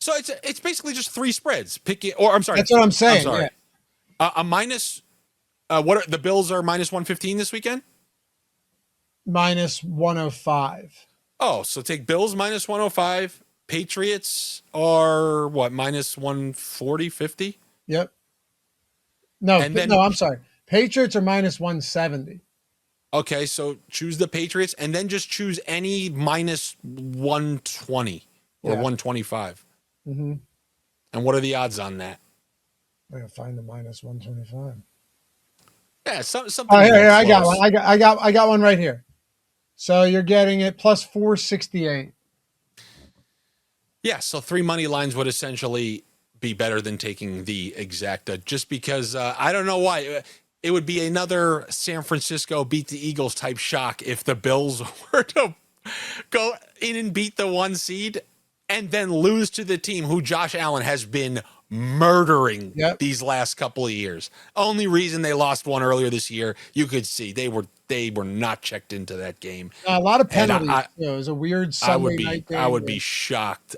So it's basically just three spreads. Pick it, or I'm sorry. That's what I'm saying. I'm sorry. Yeah. A minus. What are the Bills are minus 115 this weekend? Minus 105. Oh, so take Bills minus 105. Patriots are what, minus 140, 50? Yep. No, And then, no, I'm sorry. Patriots are minus 170. okay, so choose the Patriots and then just choose any minus 120 or Yeah. 125. Mm-hmm. And what are the odds on that? I gotta find the minus 125. Yeah, something. Oh, here, I got close. one. I got one right here. So you're getting it plus 468. Yeah, so three money lines would essentially be better than taking the Exacta, just because I don't know why. It would be another San Francisco beat the Eagles type shock if the Bills were to go in and beat the one seed and then lose to the team who Josh Allen has been murdering Yep. these last couple of years. Only reason they lost one earlier this year, you could see they were not checked into that game. A lot of And penalties. It was a weird Sunday night game. I would be shocked.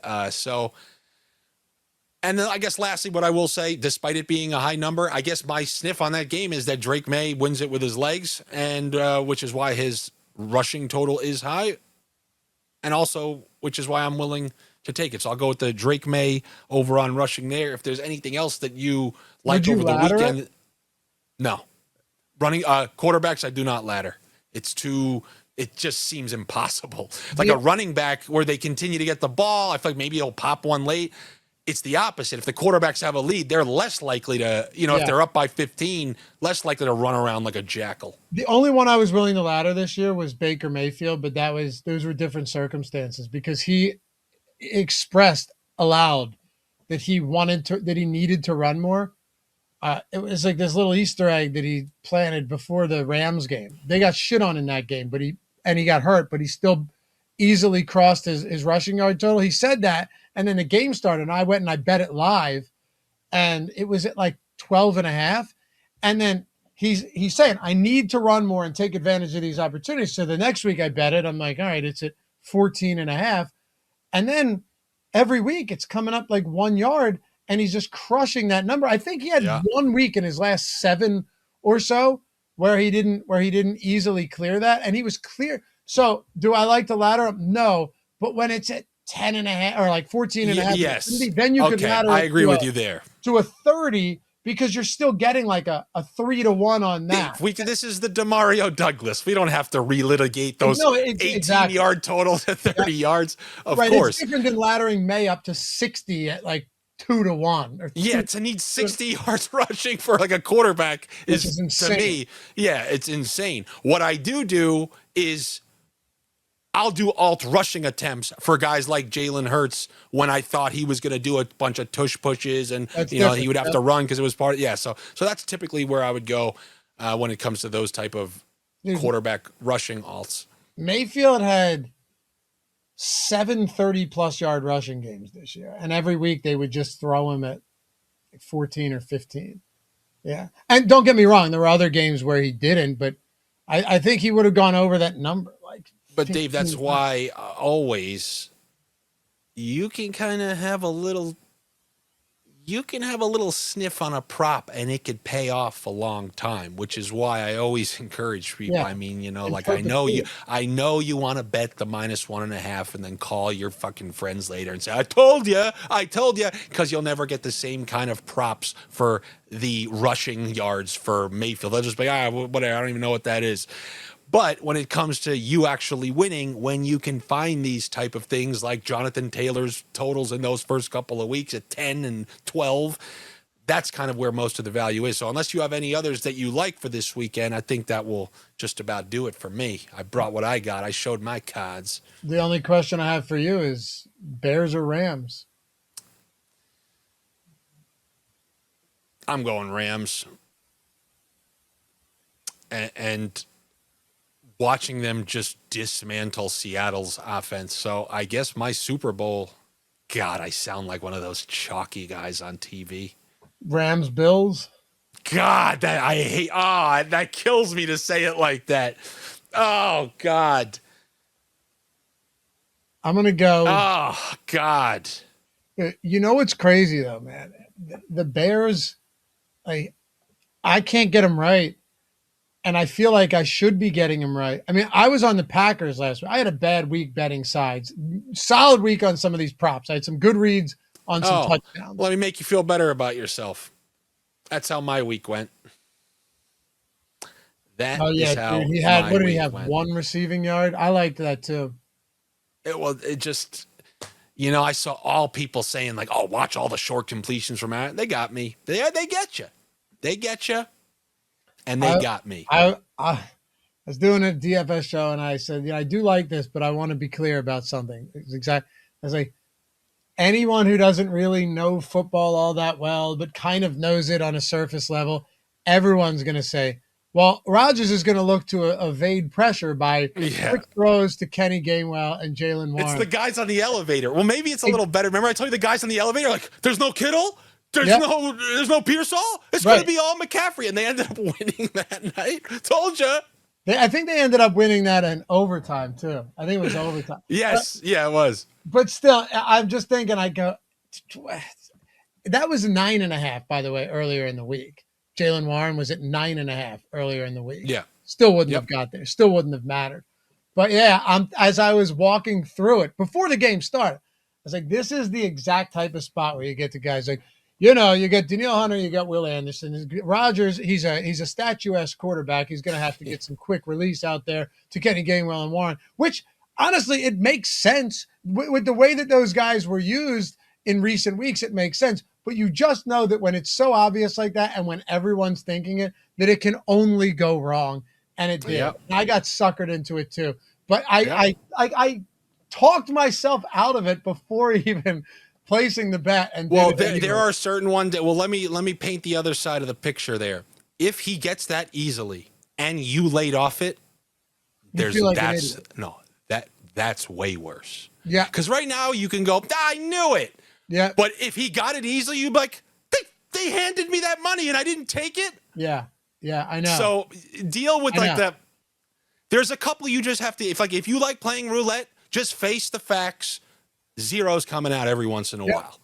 And then I guess lastly, what I will say, despite it being a high number, I guess my sniff on that game is that D.maye wins it with his legs, and which is why his rushing total is high, and also which is why I'm willing to take it. So I'll go with the D.maye over on rushing there. If there's anything else that you like over the weekend, no. Running quarterbacks, I do not ladder. It's too. It just seems impossible. Like a running back where they continue to get the ball, I feel like maybe he'll pop one late. It's the opposite. If the quarterbacks have a lead, they're less likely to, if they're up by 15, less likely to run around like a jackal. The only one I was willing to ladder this year was Baker Mayfield, but those were different circumstances because he expressed aloud that he needed to run more. It was like this little Easter egg that he planted before the Rams game. They got shit on in that game, but he got hurt, but he still easily crossed his rushing yard total. He said that, and then the game started, and I went and I bet it live, and it was at like 12 and a half. And then he's saying, I need to run more and take advantage of these opportunities. So the next week I bet it. I'm like, all right, it's at 14 and a half. And then every week it's coming up like 1 yard, and he's just crushing that number. I think he had 1 week in his last 7 or so where he didn't easily clear that, and he was clear. So do I like the ladder up? No, but when it's at 10 and a half or like 14 and a half, yes, then you could ladder. I agree with you there to a 30 because you're still getting like a 3-1 on that. This is the Demario Douglas. We don't have to relitigate those 18-yard totals at 30 yards. Of course. It's different than laddering May up to 60 at like 2-1. To need 60 yards rushing for like a quarterback is insane. To me, it's insane. What I do is I'll do alt rushing attempts for guys like Jalen Hurts when I thought he was going to do a bunch of tush pushes and he would have to run because it was part of so that's typically where I would go when it comes to those type of quarterback rushing alts. Mayfield had 7 30-plus yard rushing games this year, and every week they would just throw him at 14 or 15. Yeah, and don't get me wrong, there were other games where he didn't, but I think he would have gone over that number. But Dave, that's why always you can kind of have a little sniff on a prop and it could pay off a long time, which is why I always encourage people. Yeah. I mean, I know you want to bet the -1.5 and then call your fucking friends later and say, I told you, because you'll never get the same kind of props for the rushing yards for Mayfield. They'll just be, whatever, I don't even know what that is. But when it comes to you actually winning, when you can find these type of things like Jonathan Taylor's totals in those first couple of weeks at 10 and 12, that's kind of where most of the value is. So unless you have any others that you like for this weekend, I think that will just about do it for me. I brought what I got. I showed my cards. The only question I have for you is Bears or Rams? I'm going Rams. And watching them just dismantle Seattle's offense. So I guess my Super Bowl, God, I sound like one of those chalky guys on TV. Rams, Bills. God, that I hate. That kills me to say it like that. Oh, God. I'm going to go. Oh, God. You know what's crazy, though, man? The Bears, I can't get them right. And I feel like I should be getting them right. I mean, I was on the Packers last week. I had a bad week betting sides. Solid week on some of these props. I had some good reads on some touchdowns. Let me make you feel better about yourself. That's how my week went. Is how dude. He had, what did he have? Went. 1 receiving yard. I liked that too. It just, I saw all people saying like, "Oh, watch all the short completions from Aaron." They got me. They get you. They get you. And they got me. I was doing a DFS show and I said, I do like this, but I want to be clear about something. I was like, anyone who doesn't really know football all that well, but kind of knows it on a surface level, everyone's going to say, well, Rodgers is going to look to evade pressure by quick throws to Kenny Gainwell and Jalen Warren. It's the guys on the elevator. Well, maybe it's a little better. Remember I told you the guys on the elevator, like, there's no Kittle? There's no Pearsall? It's going to be all McCaffrey. And they ended up winning that night. Told you. I think they ended up winning that in overtime, too. I think it was overtime. Yes. It was. But still, I'm just thinking, that was 9.5, by the way, earlier in the week. Jalen Warren was at 9.5 earlier in the week. Yeah. Still wouldn't have got there. Still wouldn't have mattered. But yeah, as I was walking through it before the game started, I was like, this is the exact type of spot where you get the guys like, you get Danielle Hunter, you got Will Anderson. Rodgers, he's a statuesque quarterback. He's going to have to get some quick release out there to Kenny Gainwell and Warren, which honestly, it makes sense with the way that those guys were used in recent weeks. It makes sense. But you just know that when it's so obvious like that and when everyone's thinking it, that it can only go wrong. And it did. Yep. I got suckered into it too. But I talked myself out of it before even placing the bet. And there are certain ones that, let me paint the other side of the picture there. If he gets that easily and you laid off it, that's way worse. Yeah. Because right now you can go, I knew it. Yeah. But if he got it easily, you'd be like, they handed me that money and I didn't take it. Yeah. Yeah, I know. So deal with that. There's a couple you just have to, if you like playing roulette, just face the facts. Zero's coming out every once in a while.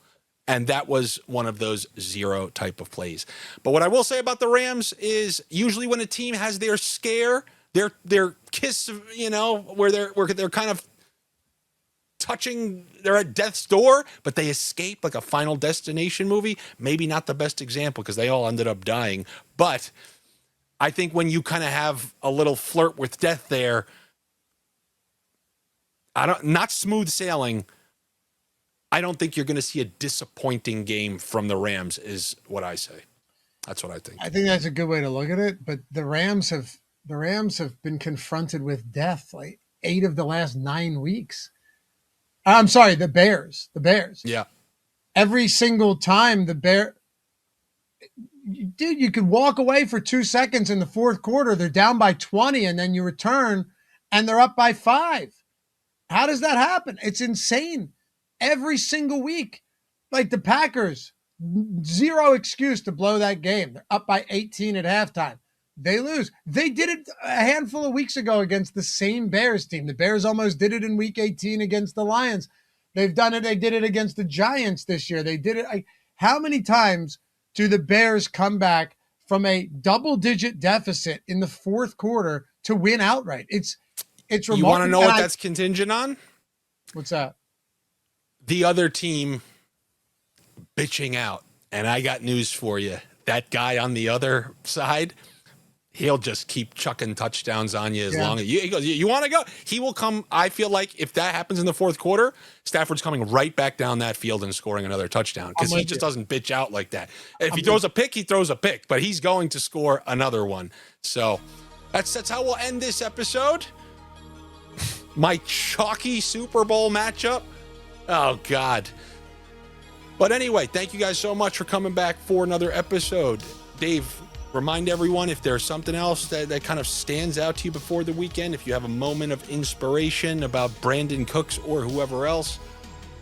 And that was one of those zero type of plays. But what I will say about the Rams is usually when a team has their scare, their kiss, where they're kind of they're at death's door, but they escape like a Final Destination movie. Maybe not the best example because they all ended up dying. But I think when you kind of have a little flirt with death there, not smooth sailing. I don't think you're going to see a disappointing game from the Rams is what I say. That's what I think. I think that's a good way to look at it. But the Rams have been confronted with death like 8 of the last 9 weeks. I'm sorry, the Bears. Yeah. Every single time dude, you could walk away for 2 seconds in the fourth quarter. They're down by 20 and then you return and they're up by 5. How does that happen? It's insane. Every single week. Like the Packers, zero excuse to blow that game. They're up by 18 at halftime. They lose. They did it a handful of weeks ago against the same Bears team. The Bears almost did it in week 18 against the Lions. They've done it. They did it against the Giants this year. They did it. How many times do the Bears come back from a double-digit deficit in the fourth quarter to win outright? It's remarkable. You want to know what that's contingent on? What's that? The other team bitching out. And I got news for you. That guy on the other side, he'll just keep chucking touchdowns on you as long as he goes, you want to go? He will come. I feel like if that happens in the fourth quarter, Stafford's coming right back down that field and scoring another touchdown because he just doesn't bitch out like that. If he throws a pick, he throws a pick, but he's going to score another one. So that's how we'll end this episode. My chalky Super Bowl matchup. Oh, God. But anyway, thank you guys so much for coming back for another episode. Dave, Remind everyone, if there's something else that kind of stands out to you before the weekend, if you have a moment of inspiration about Brandon Cooks or whoever else,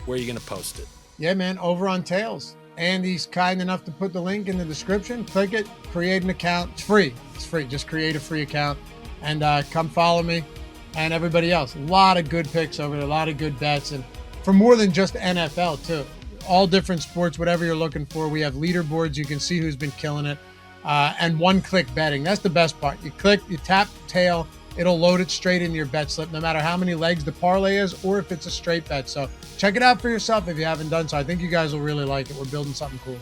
where are you going to post it? Yeah, man, over on Tails. Andy's kind enough to put the link in the description. Click it, create an account. It's free. It's free. Just create a free account and come follow me and everybody else. A lot of good picks over there, a lot of good bets. And for more than just NFL, too. All different sports, whatever you're looking for. We have leaderboards. You can see who's been killing it. And one-click betting. That's the best part. You click, you tap tail, it'll load it straight into your bet slip, no matter how many legs the parlay is or if it's a straight bet. So check it out for yourself if you haven't done so. I think you guys will really like it. We're building something cool.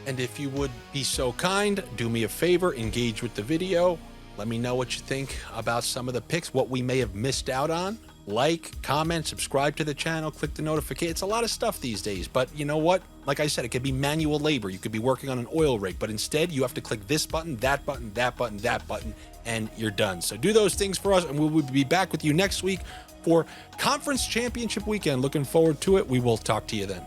And if you would be so kind, do me a favor, engage with the video. Let me know what you think about some of the picks, what we may have missed out on. Like, comment, subscribe to the channel, click the notification. It's a lot of stuff these days, but you know what? Like I said, it could be manual labor. You could be working on an oil rig, but instead you have to click this button, that button, that button, that button, and you're done. So do those things for us, and we will be back with you next week for Conference Championship Weekend. Looking forward to it. We will talk to you then.